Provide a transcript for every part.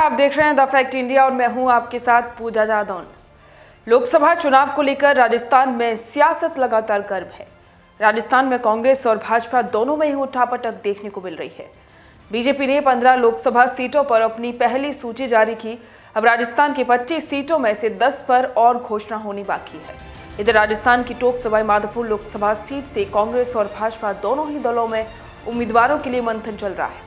आप देख रहे हैं द फैक्ट इंडिया और मैं हूं आपके साथ पूजा जादौन। लोकसभा चुनाव को लेकर राजस्थान में सियासत लगातार गर्म है। राजस्थान में कांग्रेस और भाजपा दोनों में ही उठापटक देखने को मिल रही है। बीजेपी ने 15 लोकसभा सीटों पर अपनी पहली सूची जारी की। अब राजस्थान की 25 सीटों में से 10 पर और घोषणा होनी बाकी है। इधर राजस्थान की टोंक सवाई माधोपुर लोकसभा सीट से कांग्रेस और भाजपा दोनों ही दलों में उम्मीदवारों के लिए मंथन चल रहा है।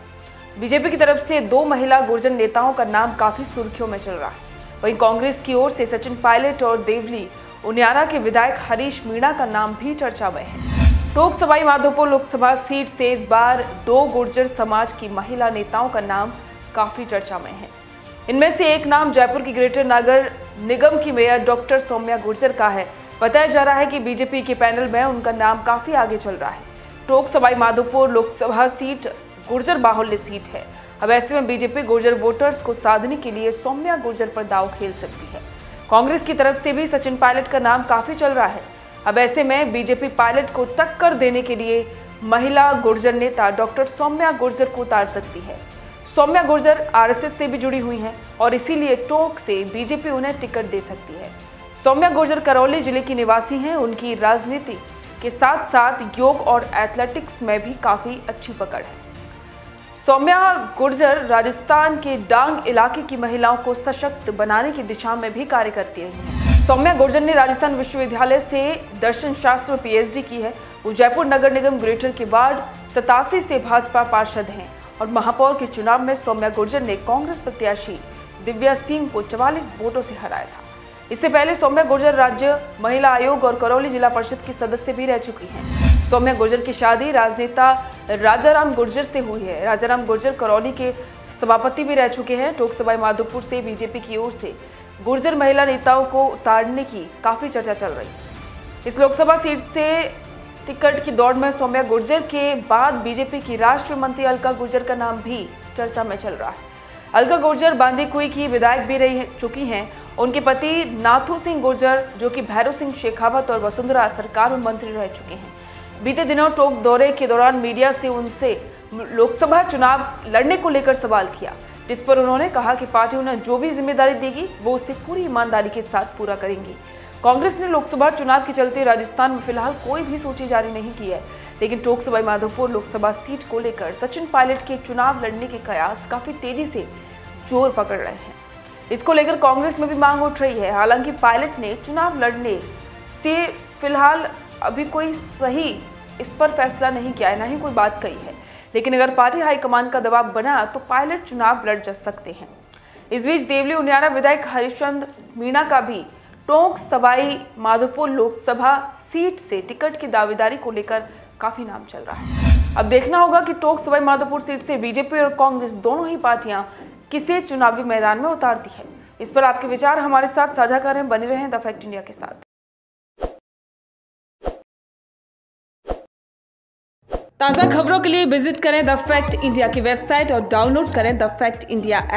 बीजेपी की तरफ से 2 महिला गुर्जर नेताओं का नाम काफी सुर्खियों में चल रहा है। वहीं कांग्रेस की ओर से सचिन पायलट और देवली उनियारा के विधायक हरीश मीणा का नाम भी चर्चा में है। टोंक सवाई माधोपुर लोकसभा सीट से इस बार 2 गुर्जर समाज की महिला नेताओं का नाम काफी चर्चा में है। इनमें से एक नाम जयपुर की ग्रेटर नगर निगम की मेयर डॉक्टर सौम्या गुर्जर का है। बताया जा रहा है कि बीजेपी के पैनल में उनका नाम काफी आगे चल रहा है। टोंक सवाई माधोपुर लोकसभा सीट गुर्जर बाहुल्य सीट है। अब ऐसे में बीजेपी गुर्जर वोटर्स को साधने के लिए सौम्या गुर्जर पर दांव खेल सकती है। कांग्रेस की तरफ से भी सचिन पायलट का नाम काफी चल रहा है। अब ऐसे में बीजेपी पायलट को टक्कर देने के लिए महिला गुर्जर नेता डॉक्टर सौम्या गुर्जर को उतार सकती है। सौम्या गुर्जर आरएसएस से भी जुड़ी हुई हैं और इसीलिए टोंक से बीजेपी उन्हें टिकट दे सकती है। सौम्या गुर्जर करौली जिले की निवासी हैं। उनकी राजनीति के साथ साथ योग और एथलेटिक्स में भी काफी अच्छी पकड़ है। सौम्या गुर्जर राजस्थान के डांग इलाके की महिलाओं को सशक्त बनाने की दिशा में भी कार्य करती रही है। सौम्या गुर्जर ने राजस्थान विश्वविद्यालय से दर्शन शास्त्र में पीएचडी की है। वो जयपुर नगर निगम ग्रेटर के वार्ड 87 से भाजपा पार्षद हैं और महापौर के चुनाव में सौम्या गुर्जर ने कांग्रेस प्रत्याशी दिव्या सिंह को 44 वोटों से हराया था। इससे पहले सौम्या गुर्जर राज्य महिला आयोग और करौली जिला परिषद की सदस्य भी रह चुकी हैं। सौम्या गुर्जर की शादी राजनेता राजाराम गुर्जर से हुई है। राजाराम गुर्जर करौली के सभापति भी रह चुके हैं। टोंक सवाई माधोपुर से बीजेपी की ओर से गुर्जर महिला नेताओं को उतारने की काफी चर्चा चल रही है। इस लोकसभा सीट से टिकट की दौड़ में सौम्या गुर्जर के बाद बीजेपी की राष्ट्रीय मंत्री अलका गुर्जर का नाम भी चर्चा में चल रहा है। अलका गुर्जर बांदीकुई की विधायक भी रह चुकी हैं। उनके पति नाथू सिंह गुर्जर जो कि भैरव सिंह शेखावत और वसुंधरा सरकार में मंत्री रह चुके हैं। बीते दिनों टोंक दौरे के दौरान मीडिया से उनसे लोकसभा चुनाव लड़ने को लेकर सवाल किया, जिस पर उन्होंने कहा कि पार्टी उन्हें जो भी जिम्मेदारी देगी वो उसे पूरी ईमानदारी के साथ पूरा करेंगी। कांग्रेस ने लोकसभा चुनाव के चलते राजस्थान में फिलहाल कोई भी सूची जारी नहीं की है, लेकिन टोंक सवाई माधोपुर लोकसभा सीट को लेकर सचिन पायलट के चुनाव लड़ने के कयास काफी तेजी से जोर पकड़ रहे हैं। इसको लेकर कांग्रेस में भी मांग उठ रही है। हालांकि पायलट ने चुनाव लड़ने से फिलहाल अभी कोई सही इस पर फैसला नहीं किया है, ना ही कोई बात कही है, लेकिन अगर पार्टी हाईकमान का दबाव बना तो पायलट चुनाव लड़ जा सकते हैं। इस बीच देवली उनियारा विधायक हरीश मीणा का भी टोंक सवाई माधोपुर लोकसभा सीट से टिकट की दावेदारी को लेकर काफी नाम चल रहा है। अब देखना होगा कि टोंक सवाई माधोपुर सीट से बीजेपी और कांग्रेस दोनों ही पार्टियां किसे चुनावी मैदान में उतारती है। इस पर आपके विचार हमारे साथ साझा करें। बने रहें द फैक्ट इंडिया के साथ। ताज़ा खबरों के लिए विजिट करें द फैक्ट इंडिया की वेबसाइट और डाउनलोड करें द फैक्ट इंडिया ऐप।